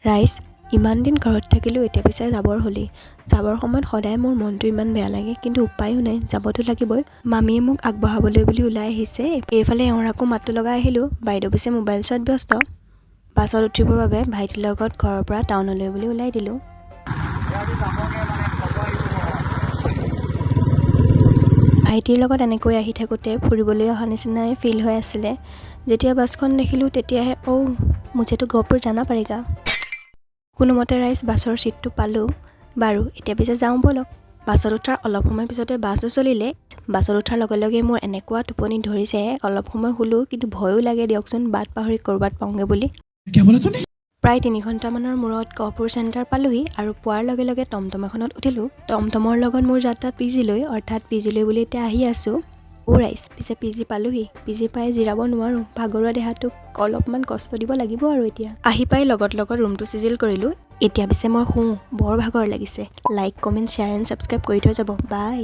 ৰাইজ ইমান দিন ঘৰত থাকিলোঁ, এতিয়া পিছে যাবৰ হ'লেই। যাবৰ সময়ত সদায় মোৰ মনটো ইমান বেয়া লাগে, কিন্তু উপায়ো নাই, যাবতো লাগিবই। মামীয়ে মোক আগবঢ়াবলৈ বুলি ওলাই আহিছে। এইফালে এওঁৰ আকৌ মাতটো লগাই আহিলোঁ। বাইদেউ পিছে মোবাইল চোৱাত ব্যস্ত। বাছত উঠিবৰ বাবে ভাইটিৰ লগত ঘৰৰ পৰা টাউনলৈ বুলি ওলাই দিলোঁ। ভাইটিৰ লগত এনেকৈ আহি থাকোঁতে ফুৰিবলৈ অহা নিচিনাই ফিল হৈ আছিলে। যেতিয়া বাছখন দেখিলোঁ তেতিয়াহে মুঝেতো গহপুৰ জানা পাৰেগা। কোনোমতে ৰাইজ বাছৰ ছিটটো পালোঁ। বাৰু এতিয়া পিছে যাওঁ ব'লক। বাছত উঠাৰ অলপ সময় পিছতে বাছো চলিলে। বাছত উঠাৰ লগে লগে মোৰ এনেকুৱা টোপনি ধৰিছে, অলপ সময় শুলোঁ, কিন্তু ভয়ো লাগে দিয়কচোন, বাট পাহৰি ক'ৰবাত পাওঁগৈ বুলি। প্ৰায় 3 ঘণ্টামানৰ মূৰত গহপুৰ চেণ্টাৰ পালোহি আৰু পোৱাৰ লগে লগে টমটম এখনত উঠিলোঁ। টমটমৰ লগত মোৰ যাত্ৰা পিজিলৈ, অৰ্থাৎ পিজিলৈ বুলি এতিয়া আহি আছোঁ। ৰাইজ পিছে পিজি পালোহি। পিজি পাই জিৰাব নোৱাৰোঁ, ভাগৰুৱা দেহাটোক অলপমান কষ্ট দিব লাগিব আৰু এতিয়া। আহি পাই লগত ৰুমটো চিজিল কৰিলোঁ। এতিয়া পিছে মই শুওঁ, বৰ ভাগৰ লাগিছে। Like, comment, share and subscribe কৰি থৈ যাব। বাই।